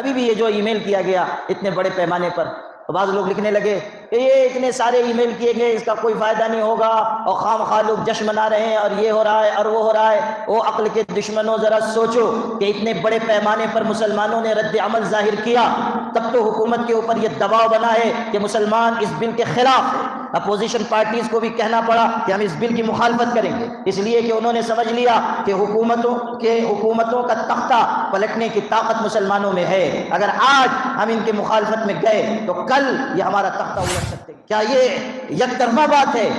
ابھی بھی یہ جو ای میل کیا گیا اتنے بڑے پیمانے پر، بعض لوگ لکھنے لگے کہ یہ اتنے سارے ای میل کیے گئے، اس کا کوئی فائدہ نہیں ہوگا، اور خام خواہ لوگ جشن منا رہے ہیں، اور یہ ہو رہا ہے اور وہ ہو رہا ہے۔ وہ عقل کے دشمنوں، ذرا سوچو کہ اتنے بڑے پیمانے پر مسلمانوں نے رد عمل ظاہر کیا، تب تو حکومت کے اوپر یہ دباؤ بنا ہے کہ مسلمان اس بل کے خلاف ہے۔ اپوزیشن پارٹیز کو بھی کہنا پڑا کہ ہم اس بل کی مخالفت کریں گے، اس لیے کہ انہوں نے سمجھ لیا کہ حکومتوں کا تختہ پلٹنے کی طاقت مسلمانوں میں ہے۔ اگر آج ہم ان کی مخالفت میں گئے تو کل یہ ہمارا تختہ الٹ سکتے ہیں۔ کیا یہ یک طرفہ بات ہے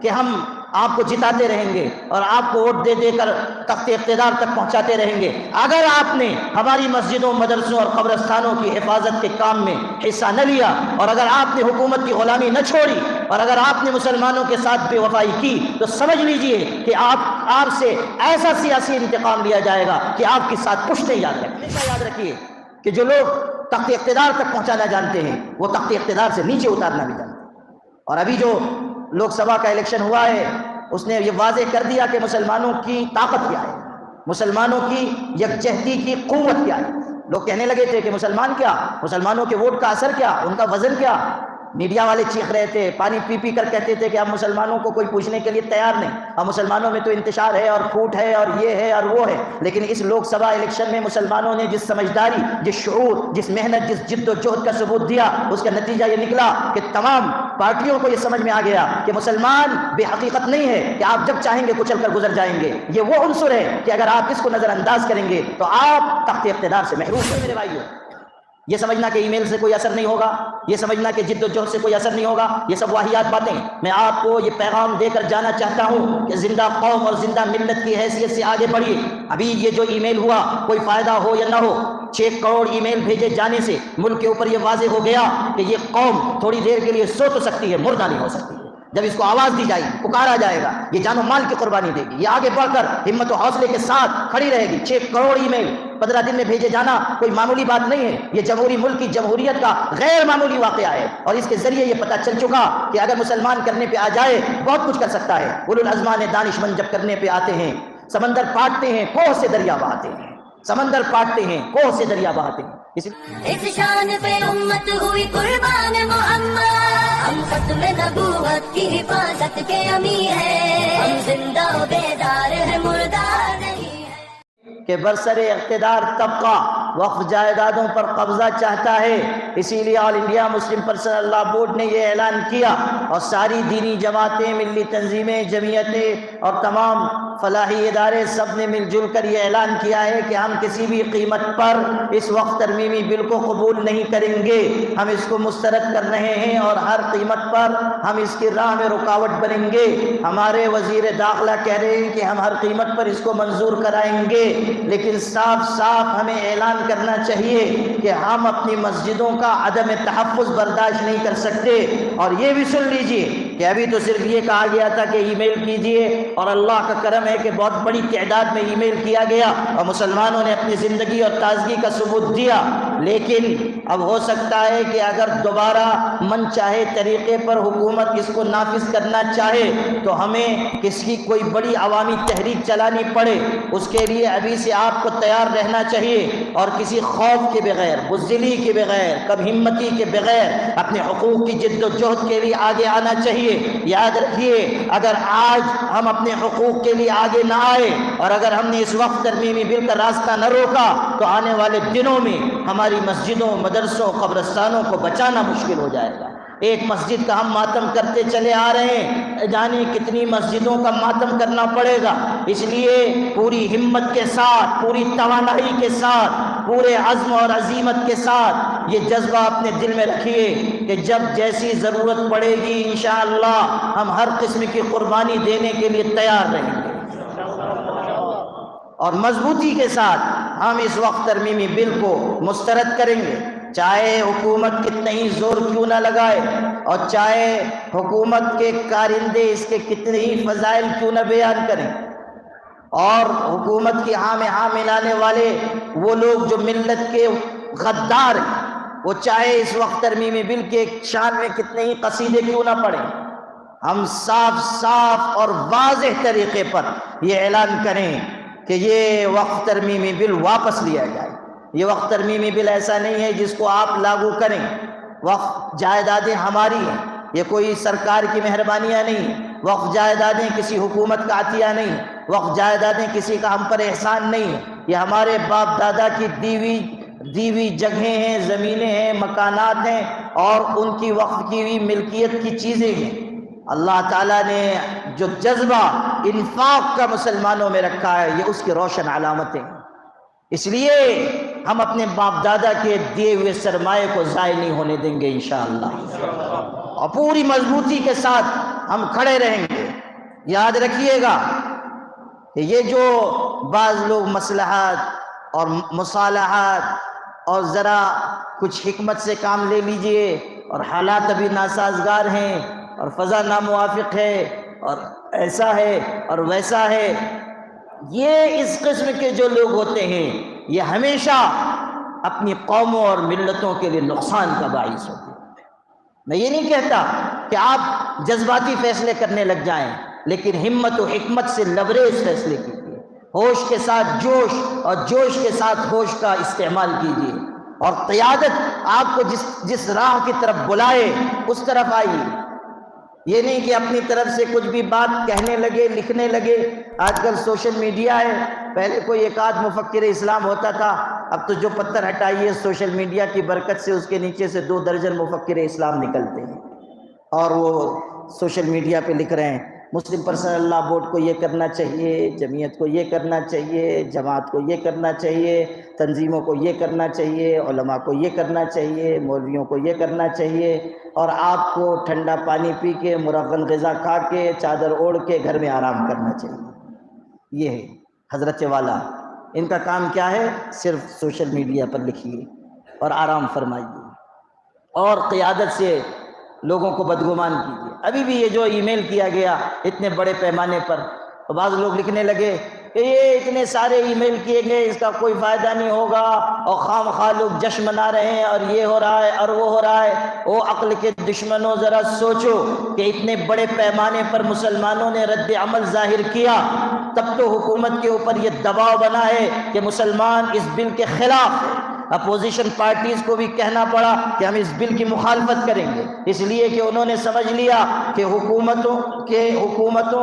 کہ ہم آپ کو جتاتے رہیں گے اور آپ کو ووٹ دے دے کر تخت اقتدار تک پہنچاتے رہیں گے؟ اگر آپ نے ہماری مسجدوں، مدرسوں اور قبرستانوں کی حفاظت کے کام میں حصہ نہ لیا، اور اگر آپ نے حکومت کی غلامی نہ چھوڑی، اور اگر آپ نے مسلمانوں کے ساتھ بے وفائی کی، تو سمجھ لیجئے کہ آپ سے ایسا سیاسی انتقام لیا جائے گا کہ آپ کی ساتھ پشتیں یاد رکھیں۔ ہمیشہ یاد رکھیے کہ جو لوگ تخت اقتدار تک پہنچانا جانتے ہیں وہ تخت اقتدار سے نیچے اتارنا بھی جانتے ہیں۔ اور ابھی جو لوک سبھا کا الیکشن ہوا ہے، اس نے یہ واضح کر دیا کہ مسلمانوں کی طاقت کیا ہے، مسلمانوں کی یکجہتی کی قوت کیا ہے۔ لوگ کہنے لگے تھے کہ مسلمان کیا، مسلمانوں کے ووٹ کا اثر کیا، ان کا وزن کیا۔ میڈیا والے چیخ رہے تھے، پانی پی پی کر کہتے تھے کہ ہم مسلمانوں کو کوئی پوچھنے کے لیے تیار نہیں، ہم مسلمانوں میں تو انتشار ہے اور پھوٹ ہے اور یہ ہے اور وہ ہے۔ لیکن اس لوک سبھا الیکشن میں مسلمانوں نے جس سمجھداری، جس شعور، جس محنت، جس جد و جہد کا ثبوت دیا، اس کا نتیجہ یہ نکلا کہ تمام پارٹیوں کو یہ سمجھ میں آ گیا کہ مسلمان بے حقیقت نہیں ہے کہ آپ جب چاہیں گے کچل کر گزر جائیں گے۔ یہ وہ عنصر ہے کہ اگر آپ اس کو نظر انداز کریں گے تو آپ تخت اقتدار سے محروم ہیں۔ میرے بھائیو، یہ سمجھنا کہ ای میل سے کوئی اثر نہیں ہوگا، یہ سمجھنا کہ جد و جہد سے کوئی اثر نہیں ہوگا، یہ سب واہیات باتیں۔ میں آپ کو یہ پیغام دے کر جانا چاہتا ہوں کہ زندہ قوم اور زندہ ملت کی حیثیت سے آگے بڑھیے۔ ابھی یہ جو ای میل ہوا، کوئی فائدہ ہو یا نہ ہو، 6 کروڑ ای میل بھیجے جانے سے ملک کے اوپر یہ واضح ہو گیا کہ یہ قوم تھوڑی دیر کے لیے سو تو سکتی ہے، مردہ نہیں ہو سکتی۔ جب اس کو آواز دی جائے گی، پکارا جائے گا، یہ جان و مال کی قربانی دے گی، یہ آگے بڑھ کر ہمت و حوصلے کے ساتھ کھڑی رہے گی۔ 6 کروڑ ای میل 15 دن میں بھیجے جانا کوئی معمولی بات نہیں ہے، یہ جمہوری ملک کی جمہوریت کا غیر معمولی واقعہ ہے، اور اس کے ذریعے یہ پتہ چل چکا کہ اگر مسلمان کرنے پہ آ جائے بہت کچھ کر سکتا ہے۔ اولو الازمان دانش مند جب کرنے پہ آتے ہیں، سمندر پاٹتے ہیں، کوہ سے دریا بہاتے ہیں، سمندر پاٹتے ہیں، کوہ سے دریا بہاتے ہیں۔ اس شان پہ امت ہوئی قربان محمد، ہم ختم نبوت کی حفاظت کے امیر ہیں، ہم زندہ و بیدار ہیں، مردہ نہیں ہے۔ کہ برسر اقتدار طبقہ وقف جائیدادوں پر قبضہ چاہتا ہے، اسی لیے all India Muslim personal law board نے یہ اعلان کیا، اور ساری دینی جماعتیں، ملی تنظیمیں، جمعیتیں اور تمام فلاحی ادارے سب نے مل جل کر یہ اعلان کیا ہے کہ ہم کسی بھی قیمت پر اس وقت ترمیمی بل کو قبول نہیں کریں گے، ہم اس کو مسترد کر رہے ہیں، اور ہر قیمت پر ہم اس کی راہ میں رکاوٹ بنیں گے۔ ہمارے وزیر داخلہ کہہ رہے ہیں کہ ہم ہر قیمت پر اس کو منظور کرائیں گے، لیکن صاف صاف ہمیں اعلان کرنا چاہیے کہ ہم اپنی مسجدوں کا عدم تحفظ برداشت نہیں کر سکتے۔ اور یہ بھی سن لیجئے کہ ابھی تو صرف یہ کہا گیا تھا کہ ای میل کیجئے، اور اللہ کا کرم ہے کہ بہت بڑی تعداد میں ای میل کیا گیا اور مسلمانوں نے اپنی زندگی اور تازگی کا ثبوت دیا، لیکن اب ہو سکتا ہے کہ اگر دوبارہ من چاہے طریقے پر حکومت اس کو نافذ کرنا چاہے تو ہمیں کسی کوئی بڑی عوامی تحریک چلانی پڑے۔ اس کے لیے ابھی سے آپ کو تیار رہنا چاہیے، اور کسی خوف کے بغیر، بزدلی کے بغیر، کم ہمتی کے بغیر اپنے حقوق کی جد و جہد کے لیے آگے آنا چاہیے۔ یاد رکھیے، اگر آج ہم اپنے حقوق کے لیے آگے نہ آئے، اور اگر ہم نے اس وقت ترمیمی بل کا راستہ نہ روکا، تو آنے والے دنوں میں ہماری مسجدوں، مدرسوں، قبرستانوں کو بچانا مشکل ہو جائے گا۔ ایک مسجد کا ہم ماتم کرتے چلے آ رہے ہیں، جانے کتنی مسجدوں کا ماتم کرنا پڑے گا۔ اس لیے پوری ہمت کے ساتھ، پوری توانائی کے ساتھ، پورے عزم اور عزیمت کے ساتھ یہ جذبہ اپنے دل میں رکھیے کہ جب جیسی ضرورت پڑے گی انشاءاللہ ہم ہر قسم کی قربانی دینے کے لیے تیار رہیں گے، اور مضبوطی کے ساتھ ہم اس وقت ترمیمی بل کو مسترد کریں گے، چاہے حکومت کتنے ہی زور کیوں نہ لگائے، اور چاہے حکومت کے کارندے اس کے کتنے ہی فضائل کیوں نہ بیان کریں، اور حکومت کی ہاں میں ہاں ملانے والے وہ لوگ جو ملت کے غدار ہیں، وہ چاہے اس وقت ترمیمی بل کے شان میں کتنے ہی قصیدے کیوں نہ پڑھیں، ہم صاف صاف اور واضح طریقے پر یہ اعلان کریں کہ یہ وقت ترمیمی بل واپس لیا جائے، یہ وقف ترمیمی بل ایسا نہیں ہے جس کو آپ لاگو کریں. وقف جائیدادیں ہماری ہیں، یہ کوئی سرکار کی مہربانیاں نہیں ہیں. وقف جائیدادیں کسی حکومت کا عطیہ نہیں ہیں. وقف جائیدادیں کسی کا ہم پر احسان نہیں ہے. یہ ہمارے باپ دادا کی دیوی جگہیں ہیں، زمینیں ہیں، مکانات ہیں، اور ان کی وقف کی ہوئی ملکیت کی چیزیں ہیں. اللہ تعالیٰ نے جو جذبہ انفاق کا مسلمانوں میں رکھا ہے، یہ اس کی روشن علامتیں ہیں. اس لیے ہم اپنے باپ دادا کے دیے ہوئے سرمایہ کو ضائع نہیں ہونے دیں گے انشاءاللہ، اور پوری مضبوطی کے ساتھ ہم کھڑے رہیں گے. یاد رکھیے گا کہ یہ جو بعض لوگ مصلحات اور مصالحات اور ذرا کچھ حکمت سے کام لے لیجئے، اور حالات ابھی ناسازگار ہیں اور فضا ناموافق ہے اور ایسا ہے اور ویسا ہے، یہ اس قسم کے جو لوگ ہوتے ہیں یہ ہمیشہ اپنی قوموں اور ملتوں کے لیے نقصان کا باعث ہوتے ہیں. میں یہ نہیں کہتا کہ آپ جذباتی فیصلے کرنے لگ جائیں، لیکن ہمت و حکمت سے لبریز فیصلے کیجیے، ہوش کے ساتھ جوش اور جوش کے ساتھ ہوش کا استعمال کیجیے، اور قیادت آپ کو جس راہ کی طرف بلائے اس طرف آئیے. یہ نہیں کہ اپنی طرف سے کچھ بھی بات کہنے لگے، لکھنے لگے. آج کل سوشل میڈیا ہے، پہلے کوئی ایک آدھ مفکر اسلام ہوتا تھا، اب تو جو پتھر ہٹائیے سوشل میڈیا کی برکت سے اس کے نیچے سے 2 درجن مفکر اسلام نکلتے ہیں، اور وہ سوشل میڈیا پہ لکھ رہے ہیں مسلم پرسنل لا بورڈ کو یہ کرنا چاہیے، جمعیت کو یہ کرنا چاہیے، جماعت کو یہ کرنا چاہیے، تنظیموں کو یہ کرنا چاہیے، علماء کو یہ کرنا چاہیے، مولویوں کو یہ کرنا چاہیے، اور آپ کو ٹھنڈا پانی پی کے، مرغن غذا کھا کے، چادر اوڑھ کے گھر میں آرام کرنا چاہیے. یہ ہے حضرت والا. ان کا کام کیا ہے؟ صرف سوشل میڈیا پر لکھیے اور آرام فرمائیے، اور قیادت سے لوگوں کو بدگمان کیجیے. ابھی بھی یہ جو ای میل کیا گیا اتنے بڑے پیمانے پر، تو بعض لوگ لکھنے لگے کہ یہ اتنے سارے ای میل کیے گئے، اس کا کوئی فائدہ نہیں ہوگا، اور خام خواہ لوگ جشن منا رہے ہیں، اور یہ ہو رہا ہے اور وہ ہو رہا ہے. او عقل کے دشمنوں، ذرا سوچو کہ اتنے بڑے پیمانے پر مسلمانوں نے رد عمل ظاہر کیا، تب تو حکومت کے اوپر یہ دباؤ بنا ہے کہ مسلمان اس بل کے خلاف ہے. اپوزیشن پارٹیز کو بھی کہنا پڑا کہ ہم اس بل کی مخالفت کریں گے، اس لیے کہ انہوں نے سمجھ لیا کہ حکومتوں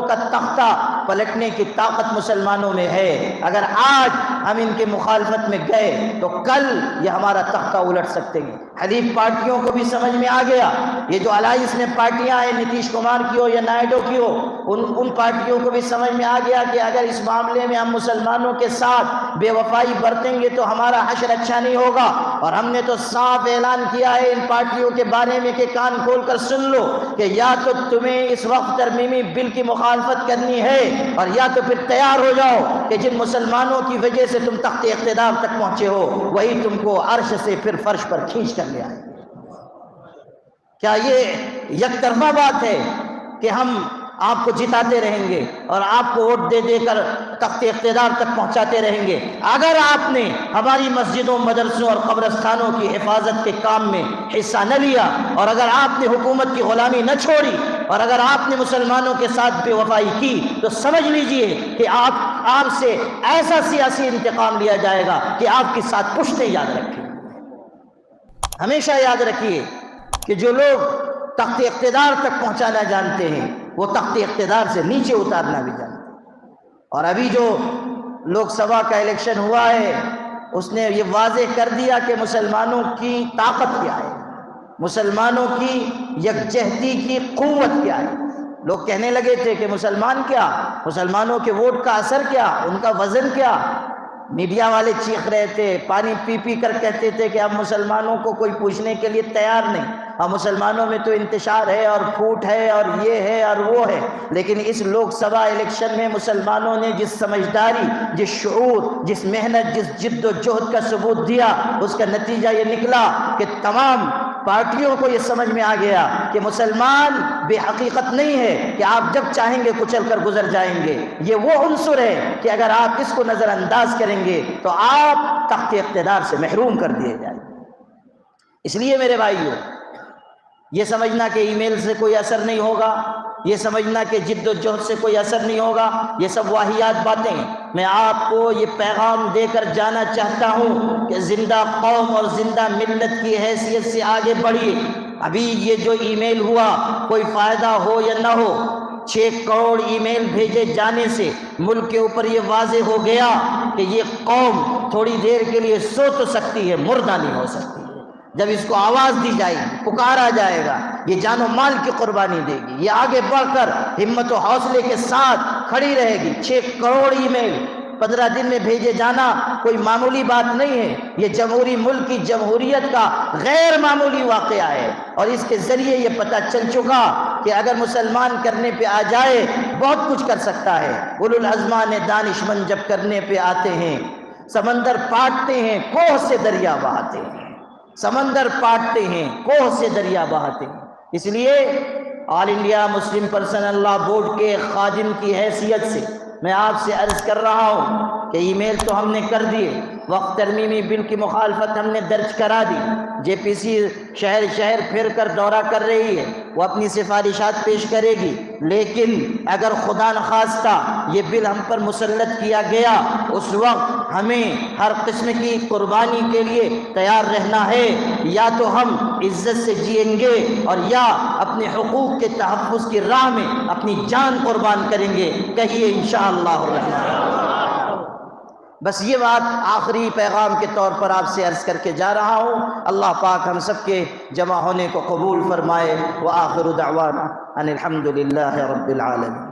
کا تختہ پلٹنے کی طاقت مسلمانوں میں ہے. اگر آج ہم ان کے مخالفت میں گئے تو کل یہ ہمارا تختہ الٹ سکتے ہیں. حلیف پارٹیوں کو بھی سمجھ میں آ گیا، یہ جو الائنس میں پارٹیاں ہیں، نتیش کمار کی ہو یا نائیڈو کی ہو، ان پارٹیوں کو بھی سمجھ میں آ گیا کہ اگر اس معاملے میں ہم مسلمانوں کے ساتھ بے وفائی برتیں گے تو ہمارا حشر اچھا نہیں ہوگا. اور ہم نے تو صاف اعلان کیا ہے ان پارٹیوں کے بارے میں کہ کان کھول کر سن لو کہ یا تو تمہیں اس وقت ترمیمی بل کی مخالفت کرنی ہے، اور یا تو پھر تیار ہو جاؤ کہ جن مسلمانوں کی وجہ سے تم تخت اقتدار تک پہنچے ہو وہی تم کو عرش سے پھر فرش پر کھینچ کر لے آئے. کیا یہ یک طرفہ بات ہے کہ ہم آپ کو جتاتے رہیں گے اور آپ کو ووٹ دے دے کر تخت اقتدار تک پہنچاتے رہیں گے؟ اگر آپ نے ہماری مسجدوں، مدرسوں اور قبرستانوں کی حفاظت کے کام میں حصہ نہ لیا، اور اگر آپ نے حکومت کی غلامی نہ چھوڑی، اور اگر آپ نے مسلمانوں کے ساتھ بے وفائی کی، تو سمجھ لیجئے کہ آپ سے ایسا سیاسی انتقام لیا جائے گا کہ آپ کی ساتھ پشتیں یاد رکھیں. ہمیشہ یاد رکھیے کہ جو لوگ تخت اقتدار تک پہنچانا جانتے ہیں وہ تخت اقتدار سے نیچے اتارنا بھی جانتے ہیں. اور ابھی جو لوک سبھا کا الیکشن ہوا ہے اس نے یہ واضح کر دیا کہ مسلمانوں کی طاقت کیا ہے، مسلمانوں کی یکجہتی کی قوت کیا ہے. لوگ کہنے لگے تھے کہ مسلمان کیا، مسلمانوں کے ووٹ کا اثر کیا، ان کا وزن کیا. میڈیا والے چیخ رہے تھے، پانی پی پی کر کہتے تھے کہ اب مسلمانوں کو کوئی پوچھنے کے لیے تیار نہیں، اب مسلمانوں میں تو انتشار ہے اور پھوٹ ہے اور یہ ہے اور وہ ہے. لیکن اس لوک سبھا الیکشن میں مسلمانوں نے جس سمجھداری، جس شعور، جس محنت، جس جد و جہد کا ثبوت دیا، اس کا نتیجہ یہ نکلا کہ تمام پارٹیوں کو یہ سمجھ میں آ گیا کہ مسلمان بے حقیقت نہیں ہے کہ آپ جب چاہیں گے کچل کر گزر جائیں گے. یہ وہ عنصر ہے کہ اگر آپ اس کو نظر انداز کریں گے تو آپ تخت اقتدار سے محروم کر دیے جائیں گے. اس لیے میرے بھائیو، یہ سمجھنا کہ ای میل سے کوئی اثر نہیں ہوگا، یہ سمجھنا کہ جد و جہد سے کوئی اثر نہیں ہوگا، یہ سب واہیات باتیں ہیں۔ میں آپ کو یہ پیغام دے کر جانا چاہتا ہوں کہ زندہ قوم اور زندہ ملت کی حیثیت سے آگے بڑھیے۔ ابھی یہ جو ای میل ہوا، کوئی فائدہ ہو یا نہ ہو، 6 کروڑ ای میل بھیجے جانے سے ملک کے اوپر یہ واضح ہو گیا کہ یہ قوم تھوڑی دیر کے لیے سو تو سکتی ہے، مردہ نہیں ہو سکتی۔ جب اس کو آواز دی جائے گی، پکارا جائے گا، یہ جان و مال کی قربانی دے گی، یہ آگے بڑھ کر ہمت و حوصلے کے ساتھ کھڑی رہے گی۔ 6 کروڑ ای میل 15 دن میں بھیجے جانا کوئی معمولی بات نہیں ہے، یہ جمہوری ملک کی جمہوریت کا غیر معمولی واقعہ ہے، اور اس کے ذریعے یہ پتہ چل چکا کہ اگر مسلمان کرنے پہ آ جائے بہت کچھ کر سکتا ہے۔ اولو الازمان دانش مند جب کرنے پہ آتے ہیں، سمندر پاٹتے ہیں، کوہ سے دریا بہاتے ہیں، سمندر پاٹتے ہیں، کوہ سے دریا بہاتے ہیں۔ اس لیے آل انڈیا مسلم پرسنل لا بورڈ کے خادم کی حیثیت سے میں آپ سے عرض کر رہا ہوں کہ ای میل تو ہم نے کر دیے، وقت ترمیمی بل کی مخالفت ہم نے درج کرا دی، جے پی سی شہر شہر پھر کر دورہ کر رہی ہے، وہ اپنی سفارشات پیش کرے گی، لیکن اگر خدا نخواستہ یہ بل ہم پر مسلط کیا گیا، اس وقت ہمیں ہر قسم کی قربانی کے لیے تیار رہنا ہے۔ یا تو ہم عزت سے جئیں گے اور یا اپنے حقوق کے تحفظ کی راہ میں اپنی جان قربان کریں گے، کہیے انشاءاللہ الرحمن۔ بس یہ بات آخری پیغام کے طور پر آپ سے عرض کر کے جا رہا ہوں۔ اللہ پاک ہم سب کے جمع ہونے کو قبول فرمائے۔ وآخر دعوانا ان الحمد للہ رب العالمین۔